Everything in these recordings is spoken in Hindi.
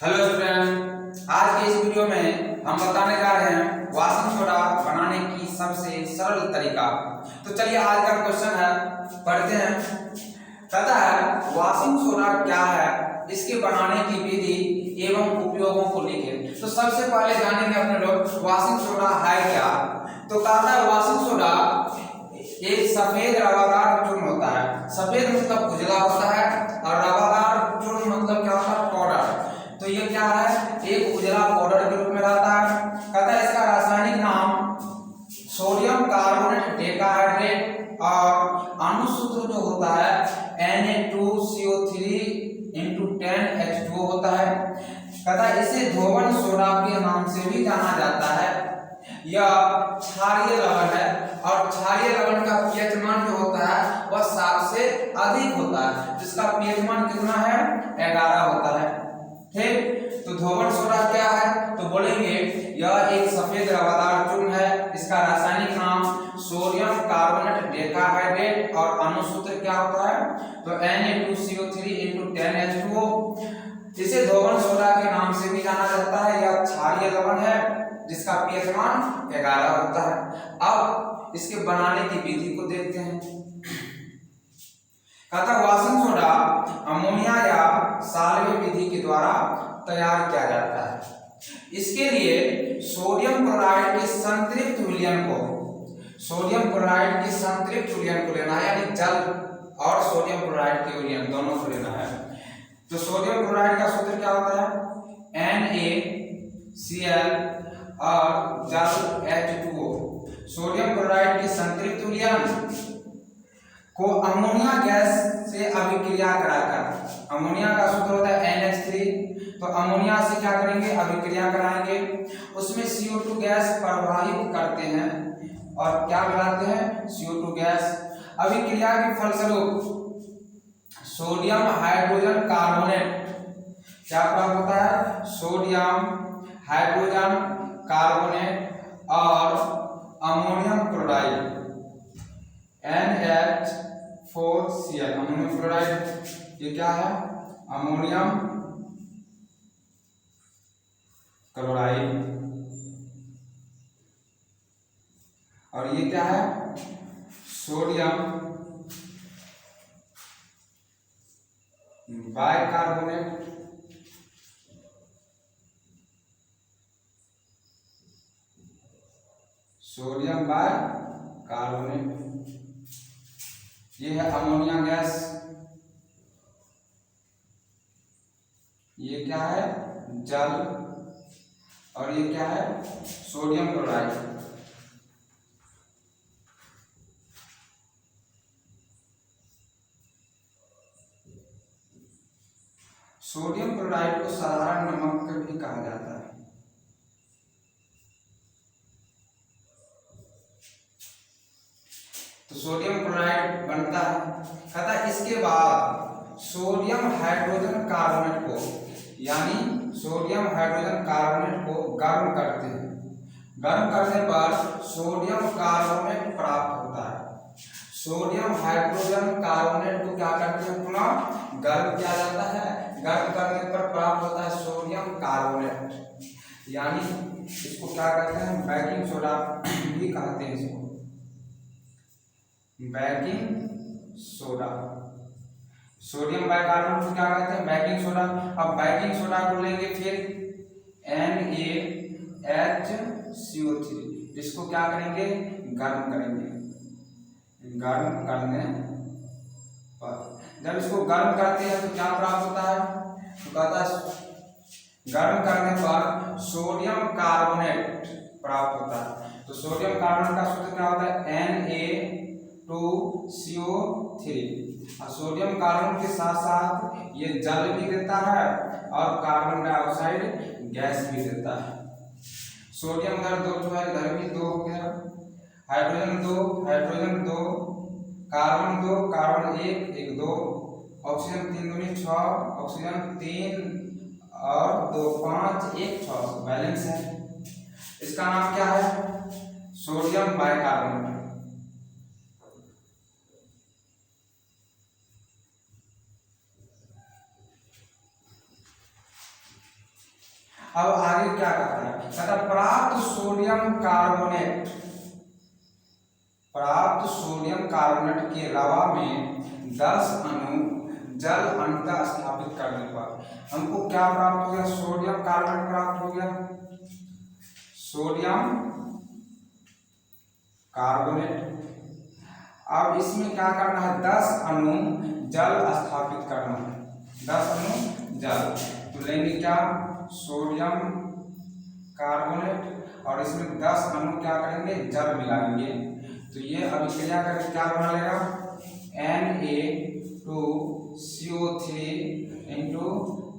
हेलो स्टूडेंट, आज के इस वीडियो में हम बताने जा रहे हैं वॉशिंग सोडा बनाने की सबसे सरल तरीका। तो चलिए आज का क्वेश्चन है, पढ़ते हैं। कहता है वॉशिंग सोडा क्या है, इसके बनाने की विधि एवं उपयोगों को लिखें। तो सबसे पहले जानेंगे अपने लोग वॉशिंग सोडा है क्या। तो कहता है वॉशिंग सोडा एक सफेद रवादार चूर्ण होता है। सफेद मतलब उजला होता है और रवादार चूर्ण मतलब क्या होता है, पाउडर। तो ये क्या है, एक उजला पाउडर के रूप में रहता है। कहता है इसका रासायनिक नाम सोडियम कार्बोनेट डेकाहाइड्रेट और अणुसूत्र जो होता है Na2CO3 10H2O होता है। कहता है इसे धोवन सोडा के नाम से भी जाना जाता है। यह क्षारीय लवण है और क्षारीय लवण का पीएच मान जो होता है वह 7 से अधिक होता है, जिसका पीएच मान कितना है, 11 होता है। ठीक, तो धोवन सोडा क्या है, तो बोलेंगे यह एक सफेद रवादार चूर्ण है। इसका रासायनिक नाम सोडियम कार्बोनेट डेकाहाइड्रेट और अणुसूत्र क्या होता है, तो Na2CO3 10H2O। इसे धोवन सोडा के नाम से भी जाना जाता है। यह क्षारीय लवण है जिसका पीएच मान 11 होता है। अब इसके बनाने की विधि को देखते हैं। कहता वॉशिंग सोडा अमोनिया या साल्वे विधि के द्वारा तैयार किया जाता है। इसके लिए सोडियम क्लोराइड के संतृप्त विलयन को लेना है, यानी जल और सोडियम क्लोराइड के विलयन दोनों को लेना है। तो सोडियम क्लोराइड का सूत्र क्या होता है, NaCl और जल H2O। सोडियम क्लोराइड के संतृप्त विलयन को अमोनिया गैस से अभिक्रिया कराकर, अमोनिया का सूत्र होता है NH3, तो अमोनिया से क्या करेंगे, अभिक्रिया कराएंगे। उसमें CO2 गैस प्रवाहित करते हैं और क्या मिलाते हैं, CO2 गैस। अभिक्रिया के फलस्वरूप सोडियम हाइड्रोजन कार्बोनेट क्या प्राप्त होता है, सोडियम हाइड्रोजन कार्बोनेट और ammonium chloride NH4Cl। Ammonium chloride ये क्या है, अमोनियम क्लोराइड, और ये क्या है, सोडियम बाइकार्बोनेट सोडियम बाइकार्बोनेट। ये है अमोनिया गैस, ये क्या है, जल, और ये क्या है, सोडियम क्लोराइड। सोडियम क्लोराइड को साधारण नमक भी कहा जाता है। तो सोडियम क्लोराइड बनता है। कहता है इसके बाद सोडियम हाइड्रोजन कार्बोनेट को, यानी सोडियम हाइड्रोजन कार्बोनेट को गर्म करते हैं। गर्म करने पर सोडियम कार्बोनेट प्राप्त होता है। सोडियम हाइड्रोजन कार्बोनेट को क्या करते हैं, पुनः गर्म किया जाता है। गर्म करने पर प्राप्त होता है सोडियम कार्बोनेट, यानी इसको क्या कहते हैं, बेकिंग सोडा भी कहते हैं। इसको बेकिंग सोडा, सोडियम बाइकार्बोनेट को क्या कहते हैं, बेकिंग सोडा। अब बेकिंग सोडा को लेंगे फिर NaHCO3, इसको क्या करेंगे, गर्म करेंगे। गर्म करने पर जब इसको गर्म करते हैं तो क्या प्राप्त होता है, तो कहता है गर्म करने पर सोडियम कार्बोनेट प्राप्त होता है। तो सोडियम कार्बोनेट का सूत्र क्या होता है, Na2CO3। और सोडियम कार्बन के साथ साथ ये जल भी देता है और कार्बन डाइऑक्साइड गैस भी देता है। सोडियम इधर 2 है, इधर भी 2 हो गया, हाइड्रोजन 2, कार्बन 2, कार्बन 1 2, ऑक्सीजन 3 दूनी 6, ऑक्सीजन 3 और 2 5 1 6, बैलेंस है। इसका नाम क्या है, सोडियम बाइकार्बोनेट। अब आगे क्या कहता है, कहता है प्राप्त सोडियम कार्बोनेट के अलावा में 10 अणु जल अंतः स्थापित करने पर हमको क्या प्राप्त हो गया, सोडियम कार्बोनेट प्राप्त हो गया, सोडियम कार्बोनेट। अब इसमें क्या करना है, 10 अणु जल स्थापित करना है, 10 अणु जल। तो लेंगे क्या, सोडियम कार्बोनेट और इसमें 10 अणु क्या करेंगे, जल मिलाएंगे। तो ये अभिक्रिया करके क्या बना लेगा, Na2CO3 इंटू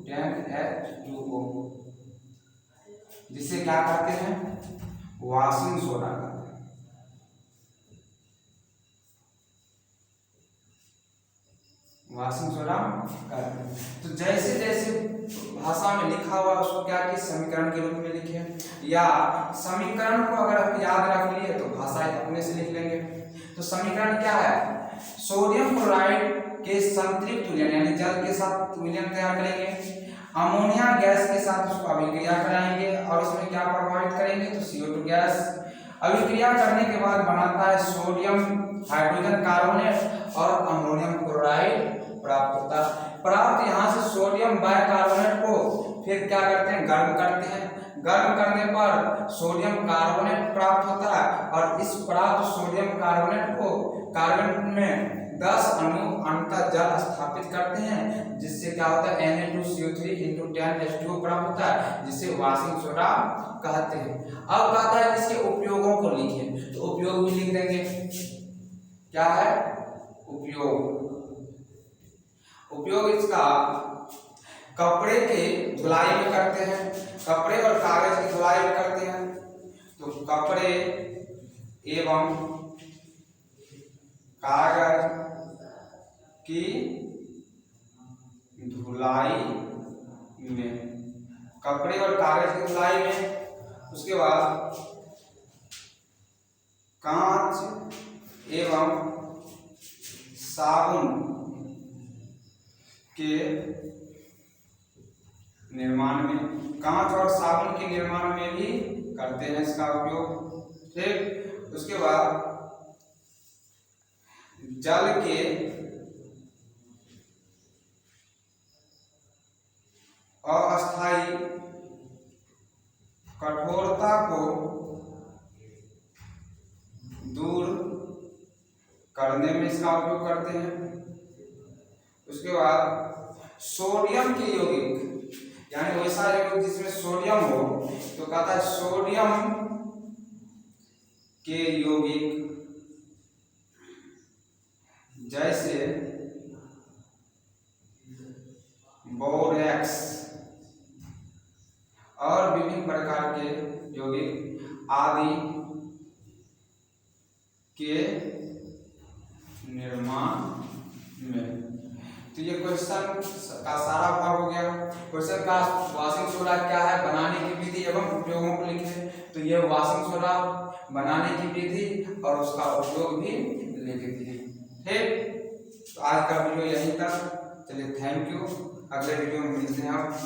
10H2O, जिसे क्या कहते हैं, वाशिंग सोडा कहते हैं। वाशिंग सोडा कहते हैं। तो जैसे जैसे भाषा में लिखा हुआ उसको क्या कि समीकरण के रूप में लिखे, या समीकरण को अगर याद रख लिए तो भाषा अपने से लिख लेंगे। तो समीकरण क्या है, सोडियम क्लोराइड के संतृप्त तुल्यन यानी जल के साथ तुल्यन तैयार करेंगे, अमोनिया गैस के साथ उसको अभिक्रिया कराएंगे और उसमें क्या प्रभावित करेंगे, तो CO2 गैस। अभिक्रिया करने के बाद बनाता है सोडियम हाइड्रोजन कार्बोनेट और अमोनियम क्लोराइड प्राप्त होता है। प्राप्त यहाँ से सोडियम बाइकार्बोनेट को फिर क्या करते हैं, गर्म करते हैं। गर्म करने पर सोडियम कार्बोनेट प्राप्त होता है और इस प्राप्त सोडियम कार्बोनेट को कार्बन में 10 अणु अंतः जल स्थापित करते हैं, जिससे क्या होता है, Na2CO3 इंटू 10H2O प्राप्त होता है, जिसे वाशिंग सोडा कहते हैं। अब कहता है इसके उपयोगों को लिखें, तो उपयोग भी लिख देंगे। क्या है उपयोग, उपयोग इसका कपड़े के धुलाई में करते हैं, कपड़े और कागज की धुलाई में करते हैं। तो कपड़े एवं कागज की धुलाई में, कपड़े और कागज की धुलाई में। उसके बाद कांच एवं साबुन के निर्माण में, कांच और साबुन के निर्माण में भी करते हैं इसका उपयोग। ठीक, उसके बाद जल के अस्थायी कठोरता को दूर करने में इसका उपयोग करते हैं। उसके बाद सोडियम के यौगिक यानी वैसा यौगिक जिसमें सोडियम हो, तो कहता है सोडियम के यौगिक जैसे बोरेक्स और विभिन्न प्रकार के यौगिक आदि के निर्माण में। तो ये क्वेश्चन का सारा भाग हो गया। क्वेश्चन का वाशिंग सोडा क्या है, बनाने की विधि एवं उपयोगों को लिखे। तो ये वाशिंग सोडा बनाने की विधि और उसका उपयोग भी लिख दिए। ठीक, तो आज का वीडियो यहीं तक। चलिए, थैंक यू। अगले वीडियो में मिलते हैं आप।